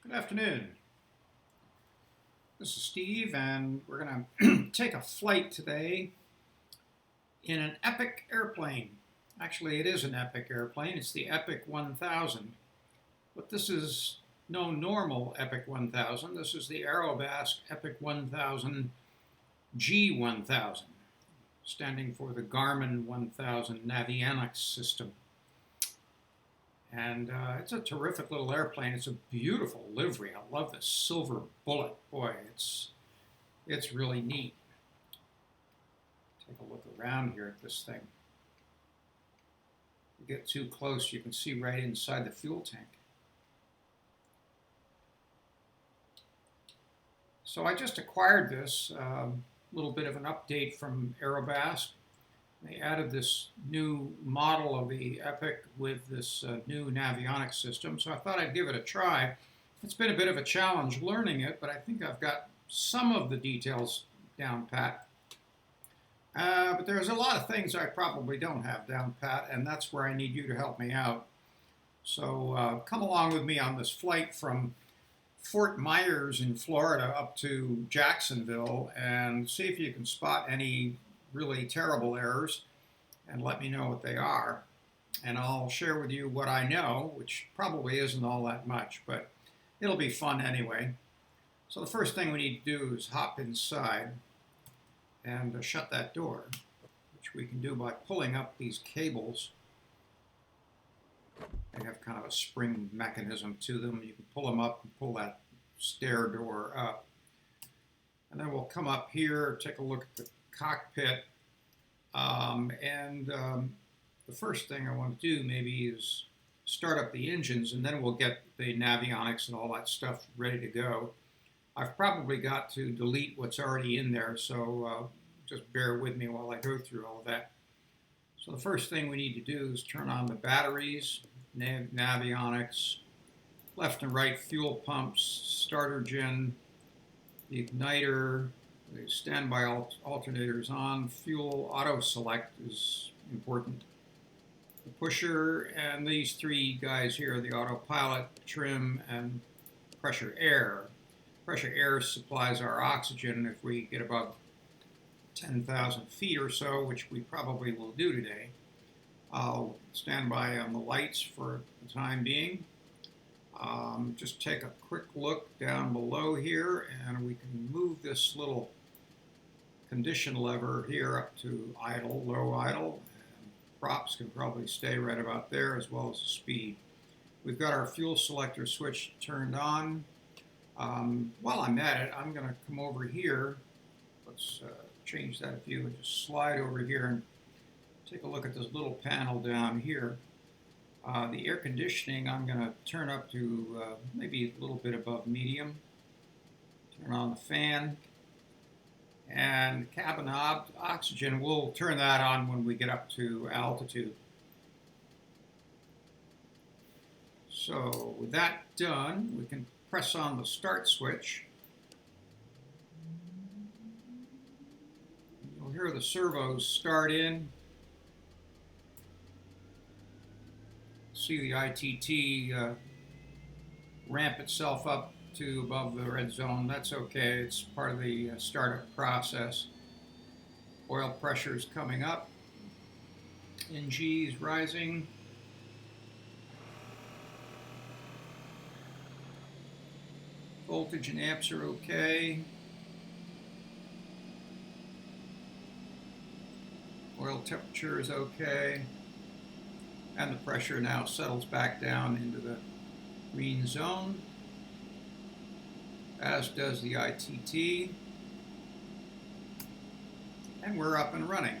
Good afternoon. This is Steve, and we're going to take a flight today in an Epic airplane. Actually, it is an Epic airplane. It's the Epic 1000. But this is no normal Epic 1000. This is the Aerobask Epic 1000 G1000, standing for the Garmin 1000 navionics system. And it's a terrific little airplane. It's a beautiful livery. I love this silver bullet. Boy, it's really neat. Take a look around here at this thing. If you get too close, you can see right inside the fuel tank. So I just acquired this, little bit of an update from Aerobask. They added this new model of the Epic with this new navionics system, so I thought I'd give it a try. It's been a bit of a challenge learning it, but I think I've got some of the details down pat. But there's a lot of things I probably don't have down pat, and that's where I need you to help me out. So come along with me on this flight from Fort Myers in Florida up to Jacksonville and see if you can spot any really terrible errors and let me know what they are. And I'll share with you what I know, which probably isn't all that much, but it'll be fun anyway. So the first thing we need to do is hop inside and shut that door, which we can do by pulling up these cables. They have kind of a spring mechanism to them. You can pull them up and pull that stair door up. And then we'll come up here, take a look at the cockpit, the first thing I want to do maybe is start up the engines, and then we'll get the navionics and all that stuff ready to go. I've probably got to delete what's already in there, so just bear with me while I go through all of that. So the first thing we need to do is turn on the batteries, navionics, left and right fuel pumps, starter gen, the igniter, the standby alternators on, fuel auto select is important. The pusher, and these three guys here, the autopilot, trim, and pressure air. Pressure air supplies our oxygen if we get above 10,000 feet or so, which we probably will do today. I'll stand by on the lights for the time being. Just take a quick look down below here, and we can move this little condition lever here up to idle, low idle, and props can probably stay right about there, as well as the speed. We've got our fuel selector switch turned on. While I'm at it, I'm going to come over here. Let's change that view and just slide over here and take a look at this little panel down here. The air conditioning I'm going to turn up to maybe a little bit above medium. Turn on the fan. And cabin oxygen, we'll turn that on when we get up to altitude. So with that done, we can press on the start switch. You'll hear the servos start in. See the ITT ramp itself up to above the red zone. That's okay. It's part of the startup process. Oil pressure is coming up. NG is rising. Voltage and amps are okay. Oil temperature is okay. And the pressure now settles back down into the green zone, as does the ITT. And we're up and running.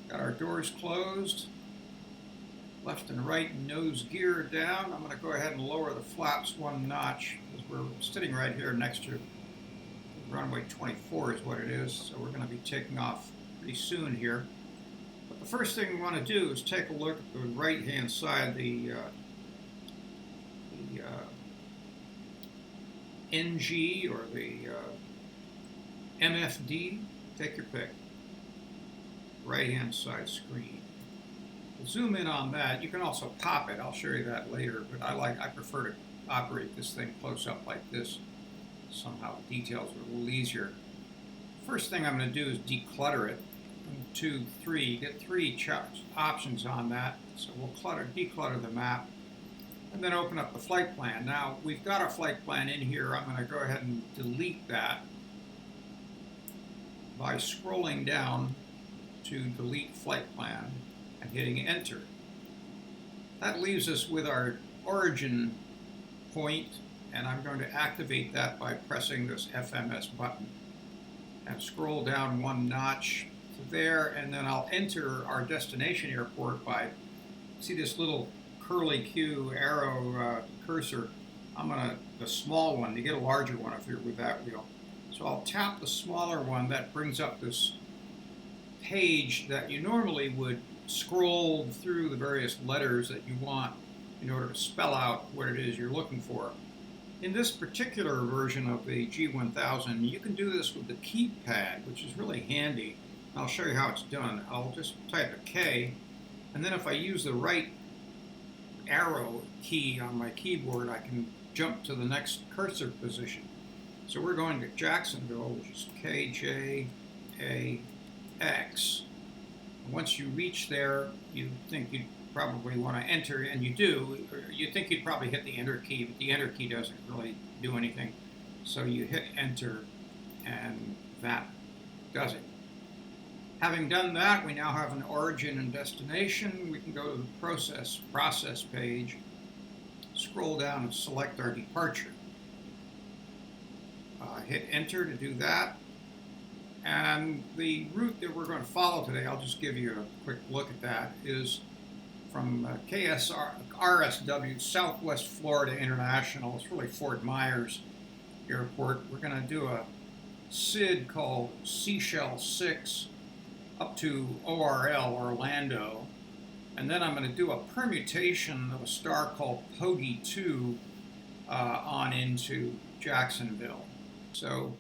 Got our doors closed. Left and right nose gear down. I'm going to go ahead and lower the flaps one notch because we're sitting right here next to runway 24 is what it is. So we're going to be taking off pretty soon here. But the first thing we want to do is take a look at the right-hand side, the NG or the MFD, take your pick, right-hand side screen. We'll zoom in on that. You can also pop it. I'll show you that later, but I prefer to operate this thing close up like this. Somehow the details are a little easier. First thing I'm going to do is declutter it. 1, 2, 3. You get 3 options on that. So we'll declutter the map, and then open up the flight plan. Now we've got a flight plan in here. I'm going to go ahead and delete that by scrolling down to delete flight plan and hitting enter. That leaves us with our origin point, and I'm going to activate that by pressing this FMS button and scroll down 1 notch to there, and then I'll enter our destination airport by, see this little curly Q arrow cursor. I'm gonna, the small one, you get a larger one if you're with that wheel. So I'll tap the smaller one. That brings up this page that you normally would scroll through the various letters that you want in order to spell out what it is you're looking for. In this particular version of the G1000, you can do this with the keypad, which is really handy. I'll show you how it's done. I'll just type a K, and then if I use the right arrow key on my keyboard, I can jump to the next cursor position. So we're going to Jacksonville, which is KJAX. Once you reach there, you think you'd probably want to enter, and you do. You think you'd probably hit the enter key, but the enter key doesn't really do anything. So you hit enter, and that does it. Having done that, we now have an origin and destination. We can go to the process page, scroll down and select our departure. Hit enter to do that. And the route that we're going to follow today, I'll just give you a quick look at that, is from KRSW Southwest Florida International. It's really Fort Myers Airport. We're going to do a SID called Seashell 6 up to ORL, Orlando. And then I'm going to do a permutation of a star called Poggy 2 on into Jacksonville. So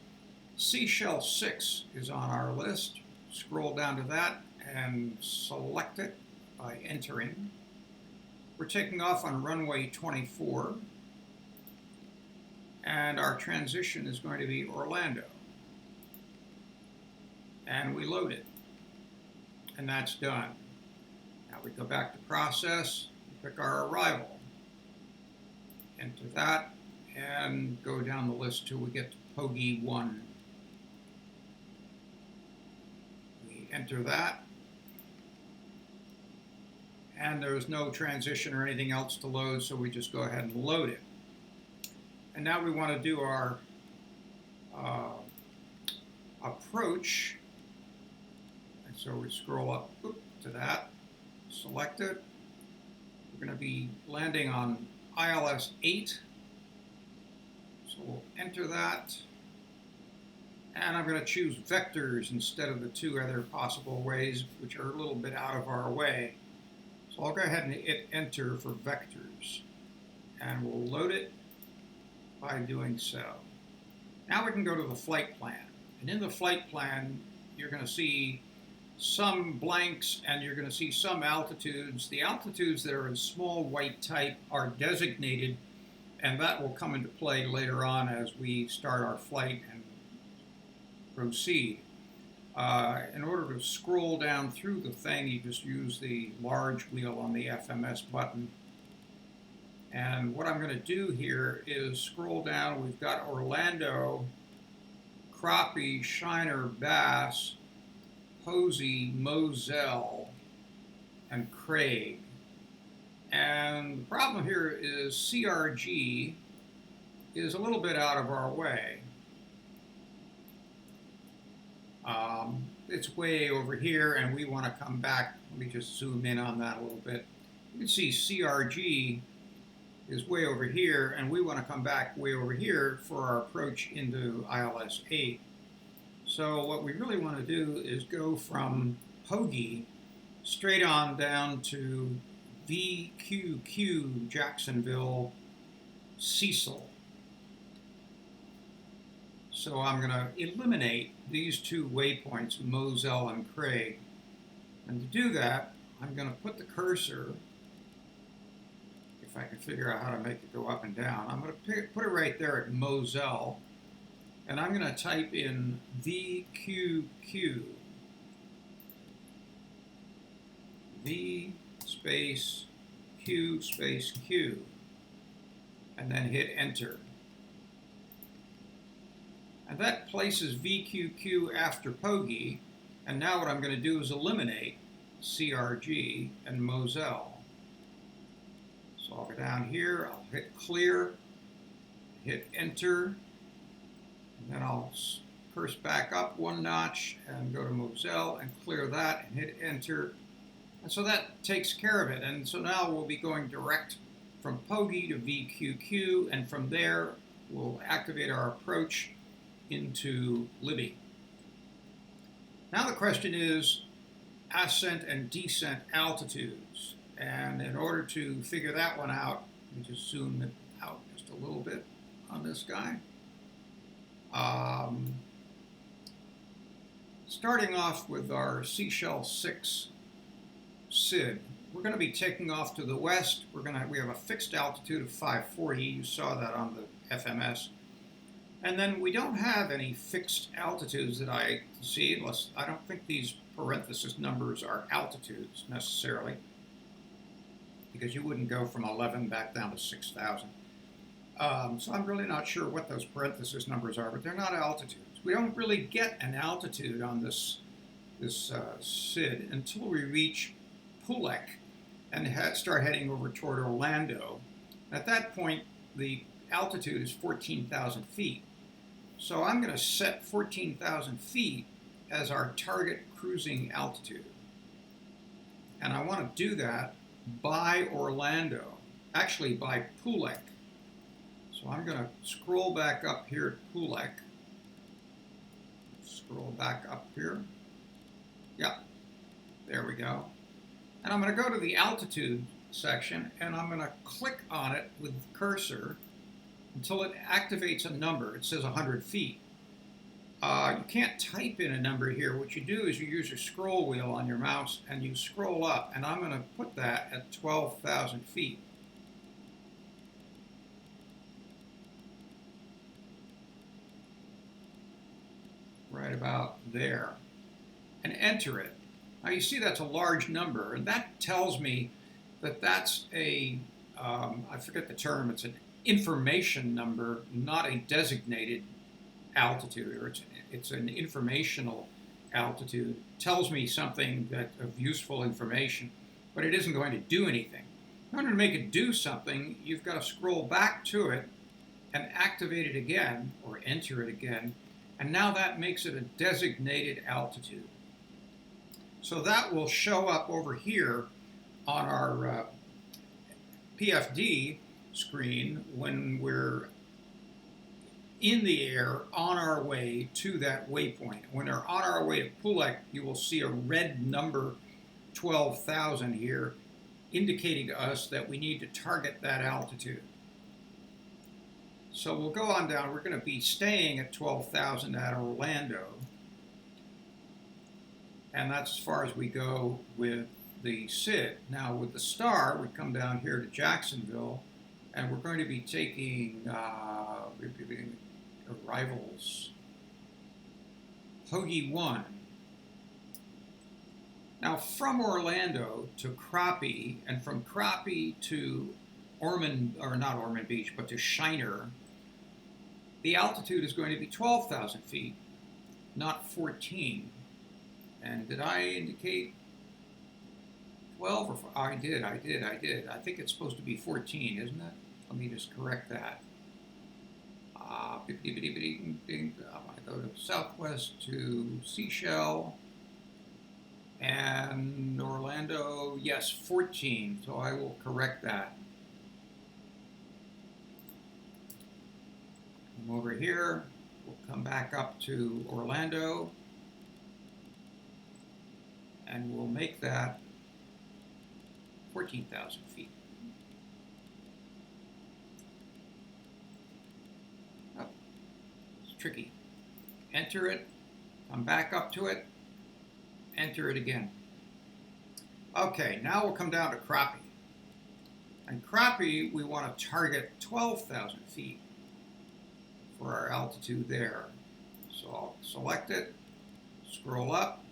Seashell 6 is on our list. Scroll down to that and select it by entering. We're taking off on runway 24, and our transition is going to be Orlando. And we load it, and that's done. Now we go back to process, pick our arrival, enter that, and go down the list till we get to Poggy 1. We enter that, and there's no transition or anything else to load, so we just go ahead and load it. And now we want to do our approach, and so we scroll up to that, select it. We're going to be landing on ILS 8. So we'll enter that, and I'm going to choose vectors instead of the 2 other possible ways, which are a little bit out of our way. So I'll go ahead and hit enter for vectors, and we'll load it by doing so. Now we can go to the flight plan, and in the flight plan you're going to see some blanks and you're going to see some altitudes. The altitudes that are in small white type are designated, and that will come into play later on as we start our flight and proceed. In order to scroll down through the thing, you just use the large wheel on the FMS button. And what I'm going to do here is scroll down. We've got Orlando, Crappie, Shiner, Bass, Posey, Moselle, and Craig. And the problem here is CRG is a little bit out of our way. It's way over here, and we want to come back. Let me just zoom in on that a little bit. You can see CRG is way over here, and we want to come back way over here for our approach into ILS 8. So what we really want to do is go from Poggy straight on down to VQQ Jacksonville Cecil. So I'm going to eliminate these 2 waypoints, Moselle and Craig. And to do that, I'm going to put the cursor, if if I can figure out how to make it go up and down. I'm going to put it right there at Moselle, and I'm going to type in VQQ, V space Q space Q, and then hit enter. And that places VQQ after Pogi, and now what I'm going to do is eliminate CRG and Moselle. So I'll go down here, I'll hit clear, hit enter, and then I'll curse back up one notch and go to Moselle and clear that and hit enter. And so that takes care of it. And so now we'll be going direct from Pogi to VQQ, and from there we'll activate our approach into Libby. Now the question is ascent and descent altitudes. And in order to figure that one out, let me just zoom it out just a little bit on this guy. Starting off with our Seashell 6 SID, we're going to be taking off to the west. We have a fixed altitude of 540. You saw that on the FMS. And then we don't have any fixed altitudes that I see, unless I don't think these parenthesis numbers are altitudes necessarily, because you wouldn't go from 11 back down to 6,000. So I'm really not sure what those parenthesis numbers are, but they're not altitudes. We don't really get an altitude on this SID until we reach Pulek and start heading over toward Orlando. At that point, the altitude is 14,000 feet. So I'm going to set 14,000 feet as our target cruising altitude. And I want to do that by Orlando, actually by Pulek. So I'm going to scroll back up here at Pulek. Scroll back up here. Yep, there we go. And I'm going to go to the altitude section, and I'm going to click on it with the cursor until it activates a number. It says 100 feet. You can't type in a number here. What you do is you use your scroll wheel on your mouse and you scroll up, and I'm going to put that at 12,000 feet. Right about there, and enter it. Now you see that's a large number, and that tells me that that's a, I forget the term, it's an information number, not a designated altitude, or it's an informational altitude. It tells me something of useful information, but it isn't going to do anything. In order to make it do something, you've got to scroll back to it and activate it again, or enter it again, and now that makes it a designated altitude. So that will show up over here on our PFD screen when we're in the air on our way to that waypoint. When we're on our way to Pulek, you will see a red number, 12,000 here, indicating to us that we need to target that altitude. So we'll go on down. We're going to be staying at 12,000 at Orlando. And that's as far as we go with the SID. Now with the Star, we come down here to Jacksonville, and we're going to be taking arrivals. Hoagie 1. Now from Orlando to Crappie, and from Crappie to Ormond, or not Ormond Beach, but to Shiner, the altitude is going to be 12,000 feet, not 14. And did I indicate 12 or 4? Oh, I did. I think it's supposed to be 14, isn't it? Let me just correct that. I want to go to Southwest to Seashell and Orlando. Yes, 14. So I will correct that. Come over here. We'll come back up to Orlando. And we'll make that 14,000 feet. Oh, it's tricky. Enter it, come back up to it, enter it again. Okay, now we'll come down to Crappie. Now And crappie, we want to target 12,000 feet for our altitude there. So I'll select it, scroll up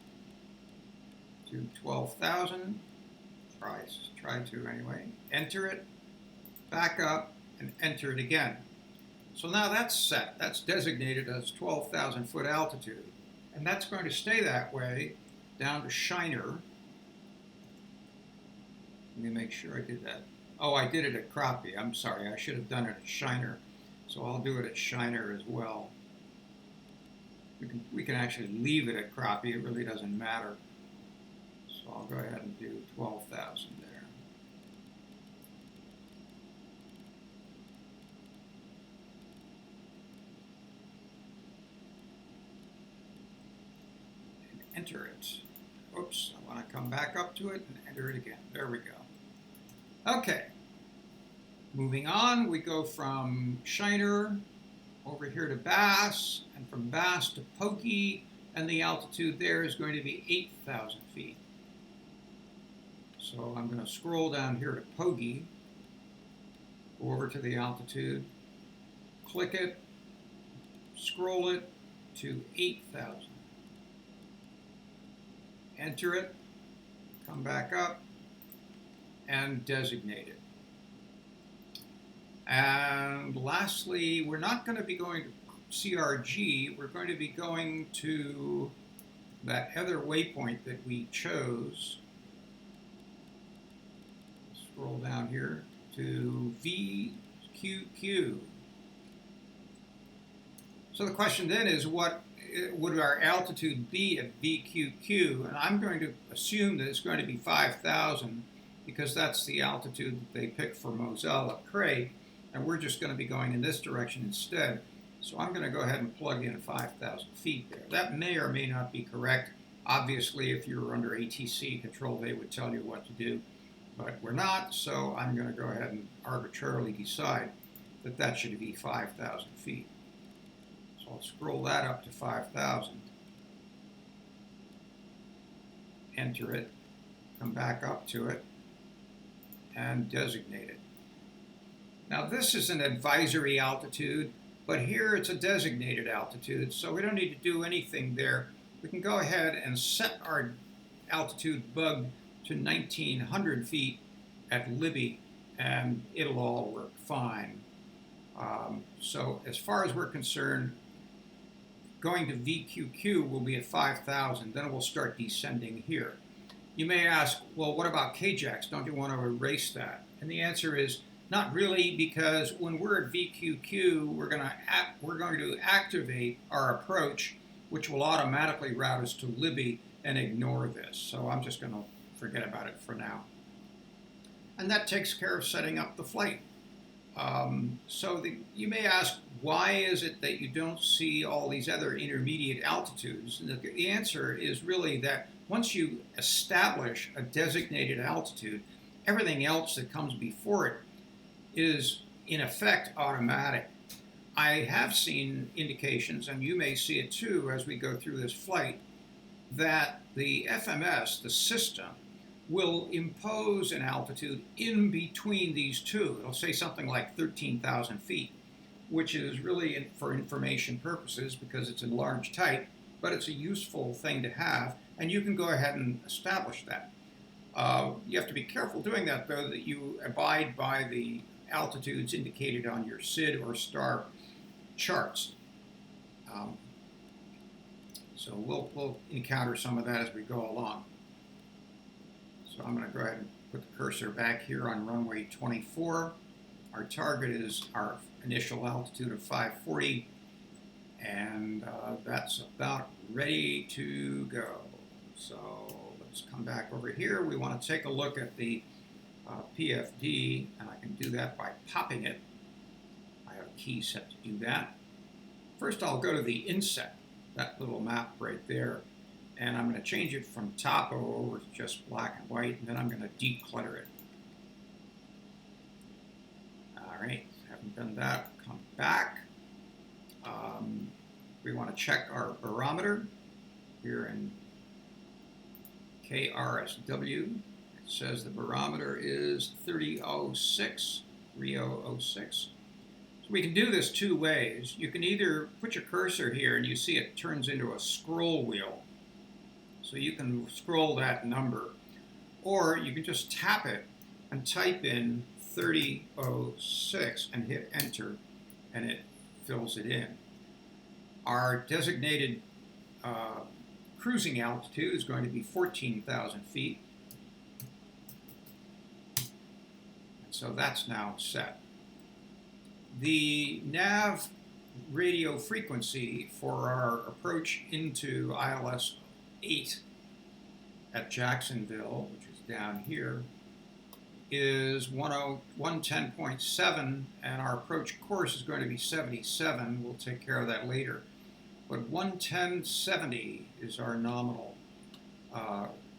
to 12,000, try to anyway, enter it, back up, and enter it again. So now that's set. That's designated as 12,000 foot altitude. And that's going to stay that way down to Shiner. Let me make sure I did that. Oh, I did it at crappie. I'm sorry. I should have done it at Shiner. So I'll do it at Shiner as well. We can actually leave it at crappie. It really doesn't matter. So I'll go ahead and do 12,000 there. And enter it. Oops, I want to come back up to it and enter it again. There we go. Okay. Moving on, we go from Shiner over here to Bass, and from Bass to Pokey, and the altitude there is going to be 8,000 feet. So I'm going to scroll down here to Pokey, go over to the altitude, click it, scroll it to 8,000. Enter it, come back up, and designate it. And lastly, we're not going to be going to CRG. We're going to be going to that other waypoint that we chose. Scroll down here to VQQ. So the question then is, what would our altitude be at VQQ? And I'm going to assume that it's going to be 5,000 because that's the altitude that they picked for Moselle at Cray. And we're just going to be going in this direction instead. So I'm going to go ahead and plug in 5,000 feet there. That may or may not be correct. Obviously, if you were under ATC control, they would tell you what to do. But we're not, so I'm going to go ahead and arbitrarily decide that that should be 5,000 feet. So I'll scroll that up to 5,000. Enter it, come back up to it, and designate it. Now this is an advisory altitude, but here it's a designated altitude, so we don't need to do anything there. We can go ahead and set our altitude bug to 1,900 feet at Libby, and it'll all work fine. So as far as we're concerned, going to VQQ will be at 5,000, then it will start descending here. You may ask, well, what about KJAX? Don't you want to erase that? And the answer is, not really, because when we're at VQQ, we're going to activate our approach, which will automatically route us to Libby and ignore this. So I'm just going to forget about it for now. And that takes care of setting up the flight. You may ask, why is it that you don't see all these other intermediate altitudes? And the answer is really that once you establish a designated altitude, everything else that comes before it is in effect automatic. I have seen indications, and you may see it too as we go through this flight, that the FMS, the system, will impose an altitude in between these two. It'll say something like 13,000 feet, which is really for information purposes because it's in large type, but it's a useful thing to have, and you can go ahead and establish that. You have to be careful doing that, though, that you abide by the altitudes indicated on your SID or STAR charts. So we'll encounter some of that as we go along. So I'm going to go ahead and put the cursor back here on runway 24. Our target is our initial altitude of 540, and that's about ready to go. So let's come back over here. We want to take a look at the PFD, and I can do that by popping it. I have a key set to do that. First, I'll go to the inset, that little map right there, and I'm going to change it from topo over to just black and white, and then I'm going to declutter it. All right, haven't done that. Come back. We want to check our barometer here in KRSW. says the barometer is 3006, 3006. So we can do this two ways. You can either put your cursor here and you see it turns into a scroll wheel. So you can scroll that number. Or you can just tap it and type in 3006 and hit enter, and it fills it in. Our designated cruising altitude is going to be 14,000 feet. And so that's now set. The nav radio frequency for our approach into ILS 8 at Jacksonville, which is down here, is 110.7, and our approach course is going to be 77. We'll take care of that later. But 110.70 is our nominal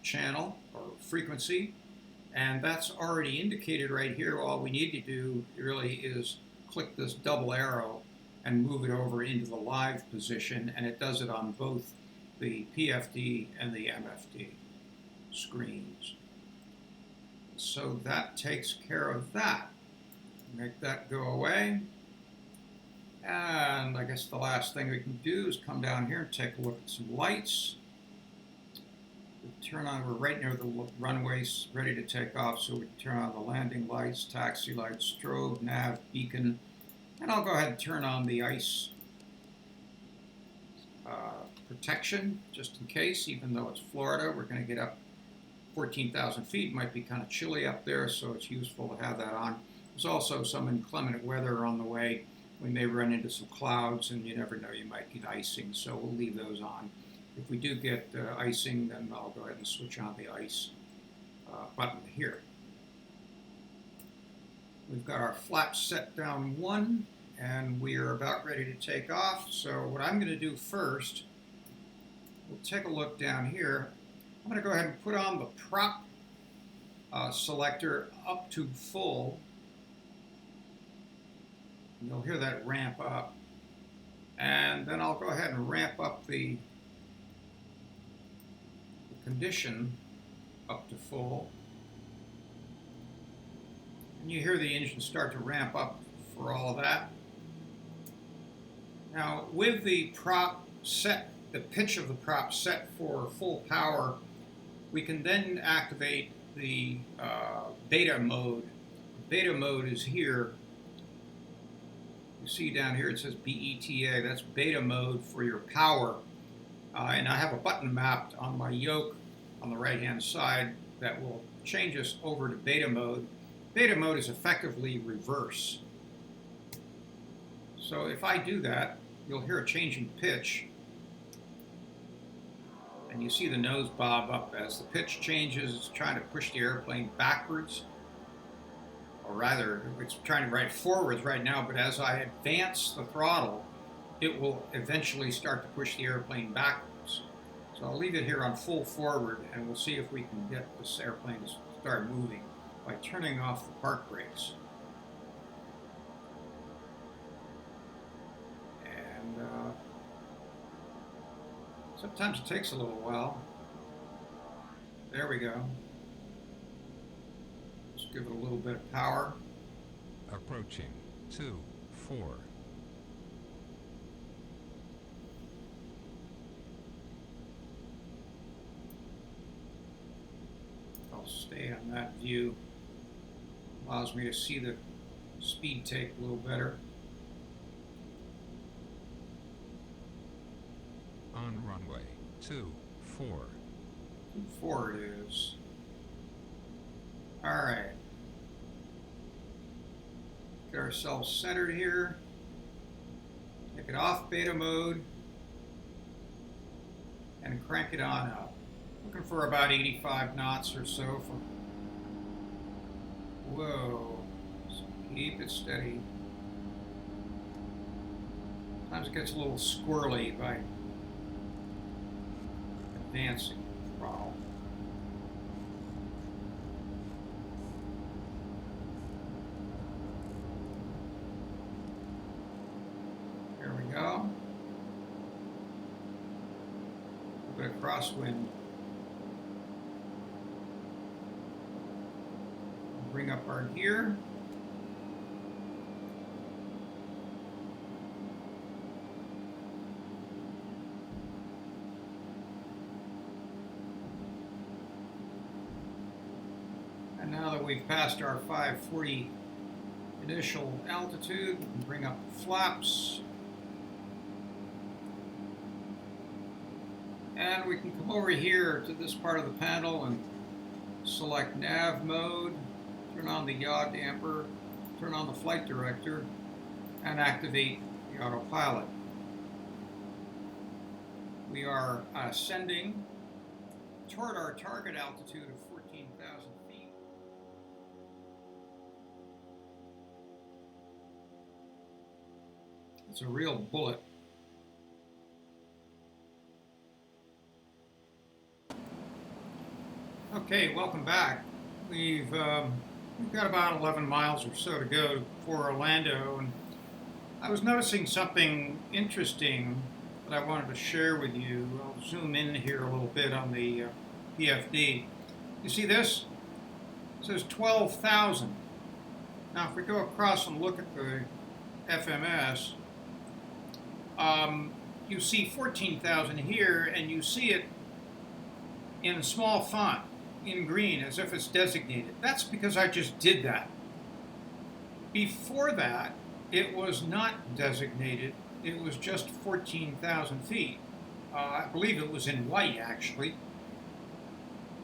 channel or frequency, and that's already indicated right here. All we need to do really is click this double arrow and move it over into the live position, and it does it on both the PFD and the MFD screens. So that takes care of that. Make that go away. And I guess the last thing we can do is come down here and take a look at some lights. Turn on, we're right near the runway, ready to take off, so we can turn on the landing lights, taxi lights, strobe, nav, beacon, and I'll go ahead and turn on the ice protection, just in case, even though it's Florida, we're going to get up 14,000 feet, might be kind of chilly up there, so it's useful to have that on. There's also some inclement weather on the way. We may run into some clouds, and you never know, you might get icing, so we'll leave those on. If we do get icing, then I'll go ahead and switch on the ice button here. We've got our flaps set down 1, and we are about ready to take off. So what I'm going to do first, we'll take a look down here. I'm going to go ahead and put on the prop selector up to full. And you'll hear that ramp up. And then I'll go ahead and ramp up the condition up to full. And you hear the engine start to ramp up for all of that. Now, with the prop set, the pitch of the prop set for full power, we can then activate the beta mode. Beta mode is here. You see down here it says BETA, that's beta mode for your power. And I have a button mapped on my yoke on the right hand side that will change us over to beta mode. Beta mode is effectively reverse. So if I do that, you'll hear a change in pitch. And you see the nose bob up as the pitch changes. It's trying to push the airplane backwards. Or rather, it's trying to ride forwards right now, but as I advance the throttle, it will eventually start to push the airplane backwards. So I'll leave it here on full forward, and we'll see if we can get this airplane to start moving by turning off the park brakes. And sometimes it takes a little while. There we go. Just give it a little bit of power. Approaching 2, 4. I'll stay on that view. Allows me to see the speed take a little better. On runway 2, 4. 4 it is. All right. Get ourselves centered here. Take it off beta mode and crank it on up. Looking for about 85 knots or so. Whoa. So keep it steady. Sometimes it gets a little squirrely by advancing the throttle. There we go. A bit of crosswind. up our gear. And now that we've passed our 540 initial altitude, we can bring up the flaps. And we can come over here to this part of the panel and select nav mode, turn on the yaw damper, turn on the flight director, and activate the autopilot. We are ascending toward our target altitude of 14,000 feet. It's a real bullet. Okay, welcome back. We've got about 11 miles or so to go for Orlando, and I was noticing something interesting that I wanted to share with you. I'll zoom in here a little bit on the PFD. You see this? It says 12,000. Now, if we go across and look at the FMS, you see 14,000 here, and you see it in small font, in green, as if it's designated. That's because I just did that. Before that, it was not designated. It was just 14,000 feet. I believe it was in white, actually.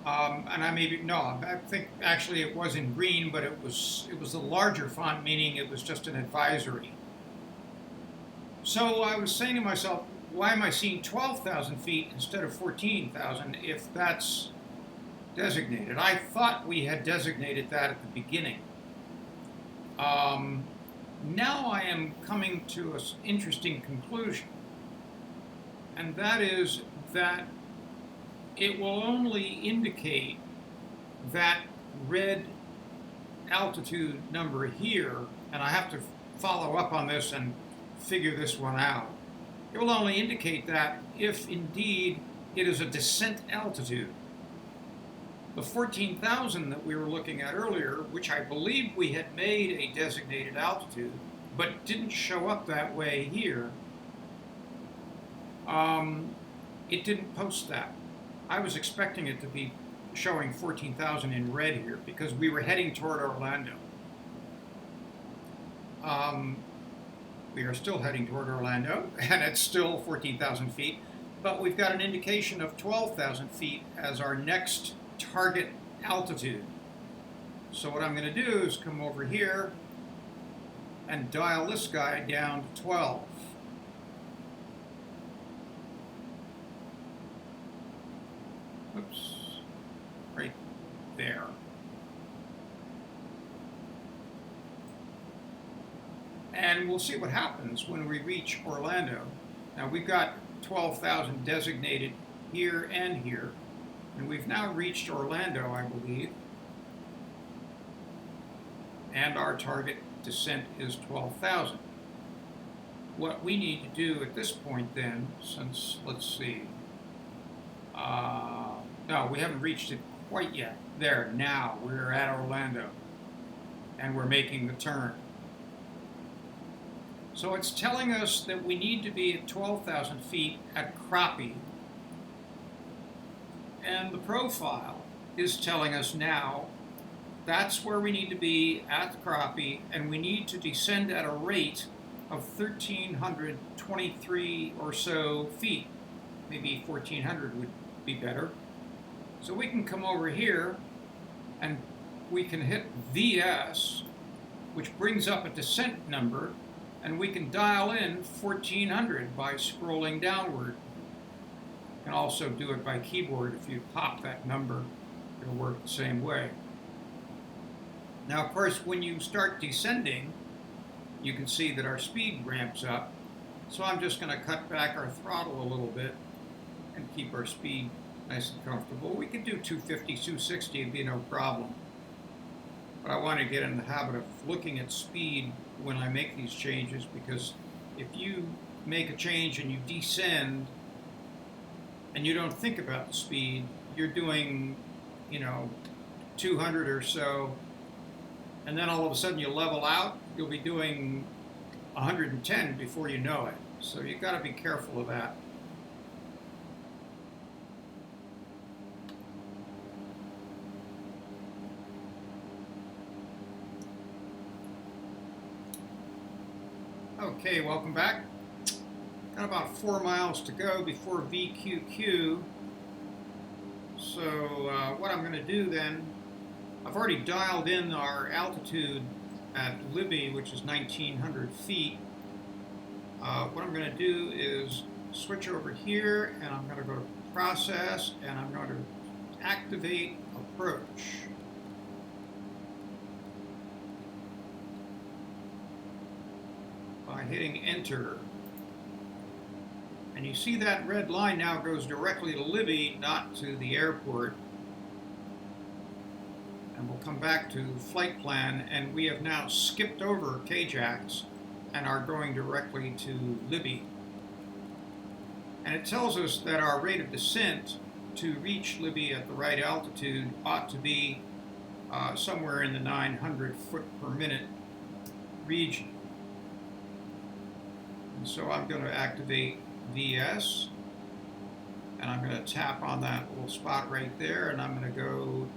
And I think actually it was in green, but it was the larger font, meaning it was just an advisory. So I was saying to myself, why am I seeing 12,000 feet instead of 14,000 if that's designated? I thought we had designated that at the beginning. Now I am coming to an interesting conclusion, and that is that it will only indicate that red altitude number here, and I have to follow up on this and figure this one out. It will only indicate that if indeed it is a descent altitude. The 14,000 that we were looking at earlier, which I believe we had made a designated altitude, but didn't show up that way here, it didn't post that. I was expecting it to be showing 14,000 in red here because we were heading toward Orlando. We are still heading toward Orlando, and it's still 14,000 feet, but we've got an indication of 12,000 feet as our next target altitude. So what I'm going to do is come over here and dial this guy down to 12. Oops, right there. And we'll see what happens when we reach Orlando. Now we've got 12,000 designated here and here, and we've now reached Orlando, I believe. And our target descent is 12,000. What we need to do at this point then, since, let's see, no, we haven't reached it quite yet. There, now, we're at Orlando, and we're making the turn. So it's telling us that we need to be at 12,000 feet at crappie. And the profile is telling us now that's where we need to be at the crappie, and we need to descend at a rate of 1,323 or so feet. Maybe 1,400 would be better. So we can come over here and we can hit VS, which brings up a descent number, and we can dial in 1,400 by scrolling downward. You can also do it by keyboard. If you pop that number, it'll work the same way. Now, of course, when you start descending, you can see that our speed ramps up. So I'm just going to cut back our throttle a little bit and keep our speed nice and comfortable. We could do 250, 260, it'd be no problem. But I want to get in the habit of looking at speed when I make these changes, because if you make a change and you descend and you don't think about the speed, you're doing, 200 or so, and then all of a sudden you level out, you'll be doing 110 before you know it. So you've got to be careful of that. Okay, welcome back. Got about 4 miles to go before VQQ. So what I'm going to do then, I've already dialed in our altitude at Libby, which is 1,900 feet. What I'm going to do is switch over here, and I'm going to go to Process, and I'm going to activate Approach. By hitting Enter. And you see that red line now goes directly to Libby, not to the airport. And we'll come back to flight plan, and we have now skipped over KJAX and are going directly to Libby. And it tells us that our rate of descent to reach Libby at the right altitude ought to be somewhere in the 900 foot per minute region. And so I'm going to activate VS, and I'm going to tap on that little spot right there, and I'm going to go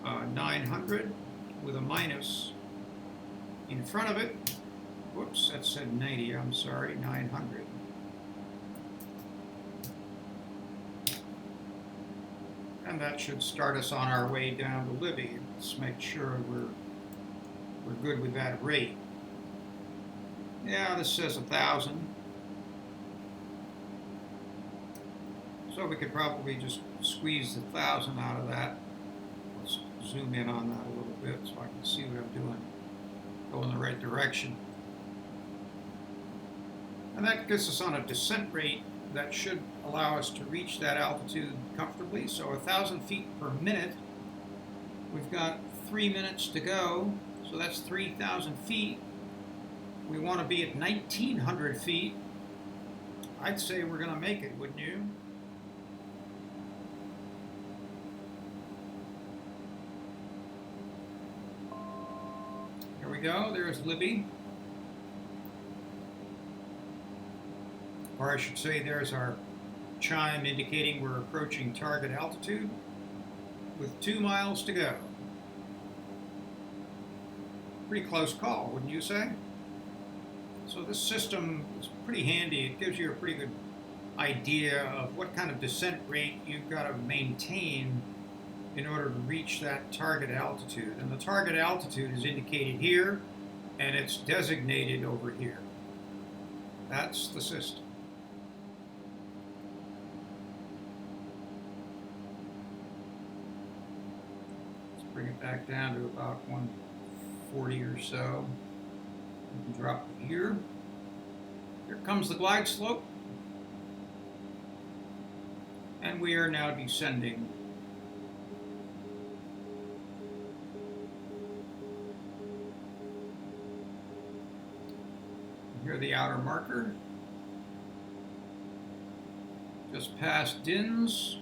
900 with a minus in front of it. Whoops, that said 90, I'm sorry, 900. And that should start us on our way down to Libby. Let's make sure we're good with that rate. Yeah, this says 1,000. So we could probably just squeeze the 1,000 out of that. Let's zoom in on that a little bit so I can see what I'm doing. Go in the right direction. And that gets us on a descent rate that should allow us to reach that altitude comfortably. So 1,000 feet per minute. We've got 3 minutes to go. So that's 3,000 feet. We want to be at 1,900 feet. I'd say we're going to make it, wouldn't you? Here we go. There's Libby. Or I should say there's our chime indicating we're approaching target altitude with 2 miles to go. Pretty close call, wouldn't you say? So this system is pretty handy. It gives you a pretty good idea of what kind of descent rate you've got to maintain in order to reach that target altitude. And the target altitude is indicated here, and it's designated over here. That's the system. Let's bring it back down to about 140 or so. We can drop the gear. Here comes the glide slope. And we are now descending. Here the outer marker. Just past DINS.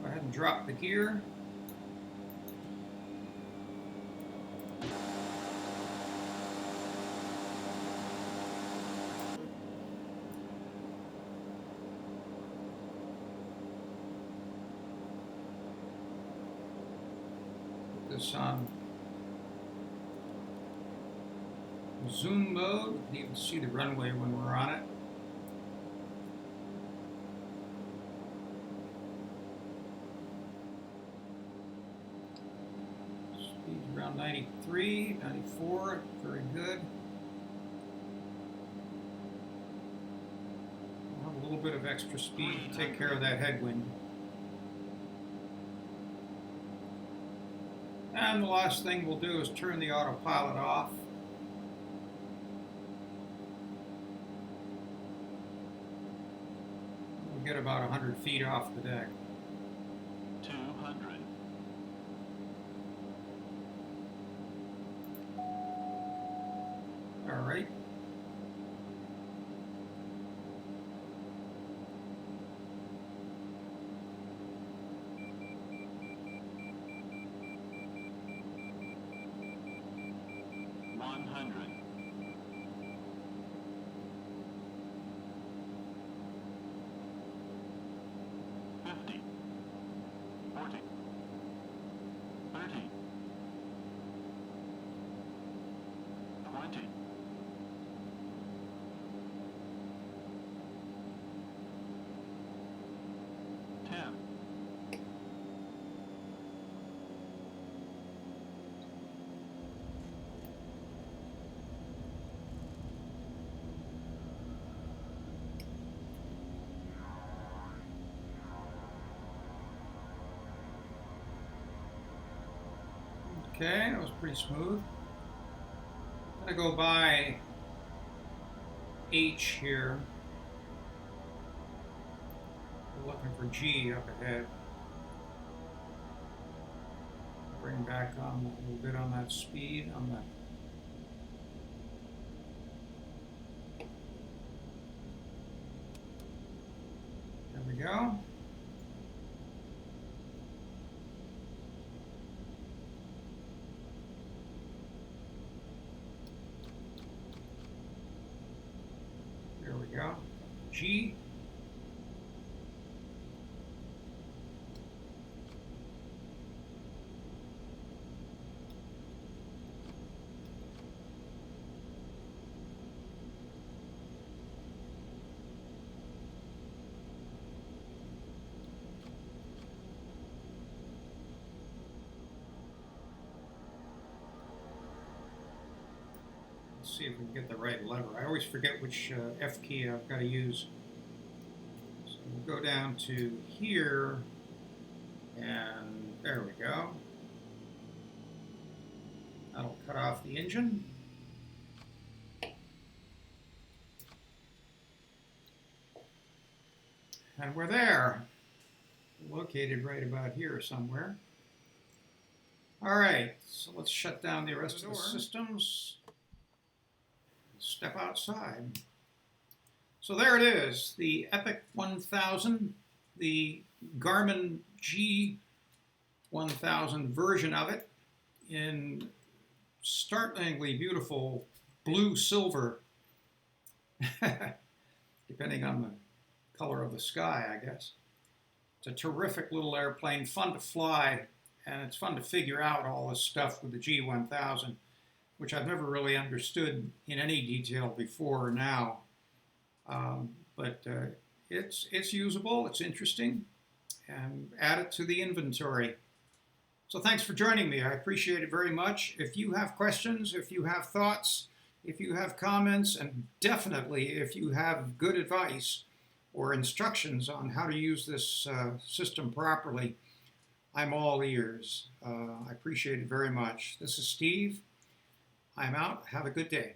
Go ahead and drop the gear. This on zoom mode. You can even see the runway when we're on it. Speed's around 93, 94, very good. We'll have a little bit of extra speed to take care of that headwind. And the last thing we'll do is turn the autopilot off. We'll get about 100 feet off the deck. 200. All right. 100. 50. 40. 30. 20. 10. 'Kay, that was pretty smooth. I'm gonna go by H here. We're looking for G up ahead. Bring back on a little bit on that speed on that. There we go. There we go. G. Let's see if we can get the right lever. I always forget which F key I've got to use. So we'll go down to here, and there we go. That'll cut off the engine. And we're there. Located right about here somewhere. All right, so let's shut down the rest of the systems. Step outside. So there it is, the Epic 1000, the Garmin G1000 version of it in startlingly beautiful blue silver, depending on the color of the sky, I guess. It's a terrific little airplane, fun to fly, and it's fun to figure out all this stuff with the G1000, which I've never really understood in any detail before or now. But it's usable, it's interesting, and add it to the inventory. So thanks for joining me. I appreciate it very much. If you have questions, if you have thoughts, if you have comments, and definitely if you have good advice or instructions on how to use this system properly, I'm all ears. I appreciate it very much. This is Steve. I'm out. Have a good day.